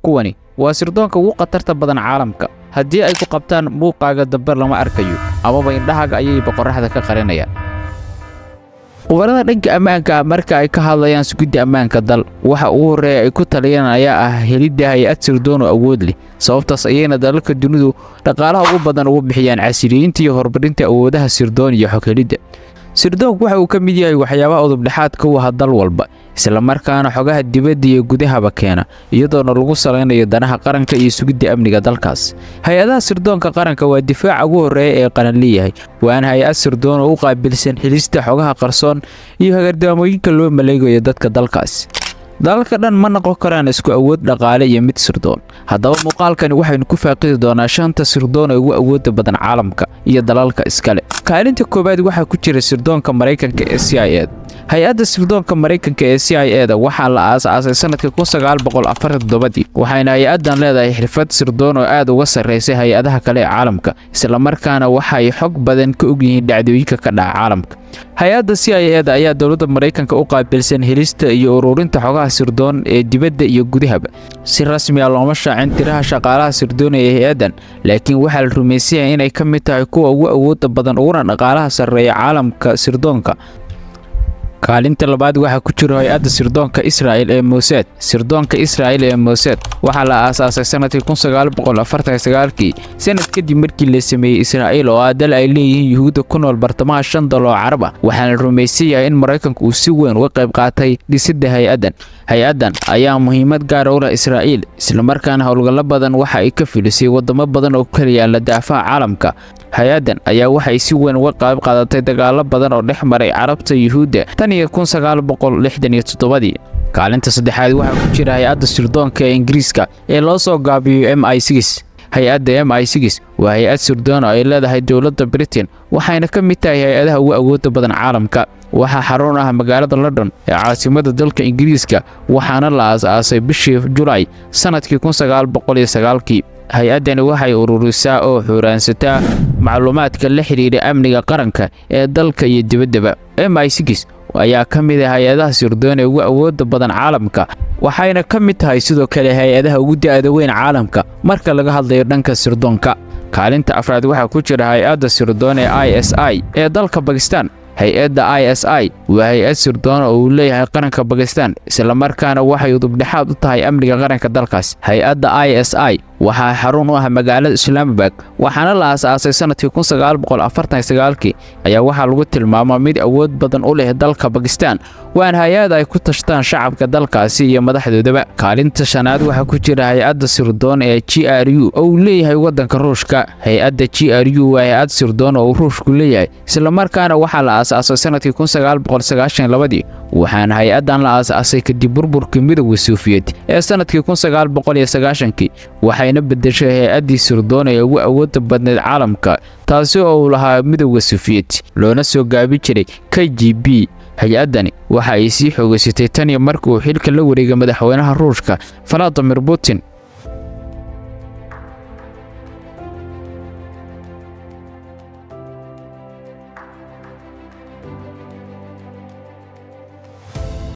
kuwani waa sirdoonka ugu khatarta badan caalamka. haddii ay ku qabtaan muuqaaga dambe lama arkayo amaba indhahaaga ayay boqoraxda ka qarinayaan. qubarada dhanka ammaanka marka ay ka hadlayaan sugidda ammaanka dal waxa ugu horeeya ay ku taliyaan ayaa ah helidda hay'ad sirdoon oo awood leh. sababtaas ayayna dalalka dunidu dhaqaalaha ugu badan ugu bixiyaan casriyeynta iyo horumarinta awoodaha sirdoon iyo xog helidda. sirdoonku waxa uu ka mid yahay waxyaabaha udubdhexaadka u ah dal walba, isla markaana xogaha dibadda iyo gudahaba keena iyadoona lagu salaynayo danaha qaranka iyo sugidda amniga dalkaas. hay-adaha sirdoonka qaranka waa difaaca ugu horeeya ee qaran leeyahay, waana hay-ad sirdoon oo u qaabilsan helista xogaha qarsoon iyo hagardaamooyinka loo maleegayo dadka dalkaas. dalalka dhan ma noqon karaan isku awood dhaqaale iyo mid sirdoon. haddaba muuqaalkani waxaynu ku faaqidi doonaa 5 sirdoon ee ugu awoodda badan caalamka iyo dalalka iskale. kaalinta koobaad waxaa ku jira sirdoonka Mareykanka ee CIA. hay-adda sirdoonka Mareykanka ee CIA waxaa la aasaasay sanadkii 1947 waxayna hay-addan leedahay xirfad sirdoon oo aad uga sarreysay hay-adaha kale ee caalamka, isla markaana waxay xog badan ka og yihiin dhacdooyinka ka dhaca caalamka. hay-adda CIA ayaa dowladda Mareykanka u qaabilsan helista iyo ururinta xogaha sirdoon ee dibadda iyo gudahaba. si rasmi ah looma shaacin tiraha shaqaalaha sirdoon ee hay-addan, laakiin waxaa la rumaysan yahay inay ka mid tahay kuwa ugu awoodda badan uguna dhaqaalaha sarreeya caalamka sirdoonka. kaalinta labaad waxaa ku jira hay-adda sirdoonka Israa'iil ee Mossad. sirdoonka Israa'iil ee Mossad waxaa la aasaasay sanadkii 1949 sanad kadib markii la sameeyay Israa'iil oo dal ay leeyihiin Yuhuudda ku nool bartamaha 5 dal oo Carab ah. waxaana la rumaysan yahay in Mareykanku uu si weyn uga qayb qaatay dhisidda hay-addan. hay-addan ayaa muhiimad gaar ah u leh Israa'iil, isla markaana howlgallo badan waxa ay ka filisay wadamo badan oo kala yaala daafaha caalamka. hay-addan ayaa waxay si weyn uga qayb qaadatay dagaallo badan oo dhex maray Carabta iyo Yuhuudda tan iyo 1967. kaalinta saddexaad waxaa ku jira hay-adda sirdoonka ee Ingiriiska ee loo soo gaabiyo MI6. hay-adda MI6 waa hay-ad sirdoon oo ay leedahay dowladda Britain, waxayna ka mid tahay hay-adaha ugu awoodda badan caalamka. waxaa xarun ah magaalada London ee caasimadda dalka Ingiriiska, waxaana la aasaasay bishii July sanadkii 1909. hay-addani waxay ururisaa oo xuuraansataa macluumaadka la xiriira amniga qaranka ee dalka iyo dibaddaba. MI6 ayaa ka mid ah hay-adaha sirdoon ee ugu awoodda badan caalamka, waxayna ka mid tahay sidoo kale hay-adaha ugu da'da weyn caalamka marka laga hadlayo dhanka sirdoonka. kaalinta afraad waxaa ku jira hay-adda sirdoon ee ISI ee dalka Pakistan. hay-adda ISI waa hay-ad sirdoon oo uu leeyahay qaranka Pakistan, isla markaana waxay udubdhexaad u tahay amniga qaranka dalkaas. hay-adda ISI waxaa xarun u ah magaalada Islamabad, waxaana la aasaasay sanadkii 1949 ayaa waxaa lagu tilmaamaa mid awood badan u leh dalka Pakistan, waana hay-ad ay ku tashtaan shacabka dalkaasi iyo madaxdoodaba. kaalinta shanaad waxaa ku jira hay-adda sirdoon ee GRU oo uu leeyahay waddanka Ruushka. hay-adda GRU waa hay-ad sirdoon oo uu Ruushku leeyahay, isla markaana waxaa la aasaasay sanadkii 1992 waxaana hay-addan la aasaasay kadib burburkii Midowga Soviet ee sanadkii 1990. waxayna bedeshay hay-addii sirdoon ee ugu awoodda badneed caalamka, taasi oo uu lahaa Midowga Soviet loona soo gaabi jiray KGB. hay-addani waxa ay sii xoogaysatay tan iyo markii uu xilka la wareegay madaxweynaha Ruushka Vladimir Putin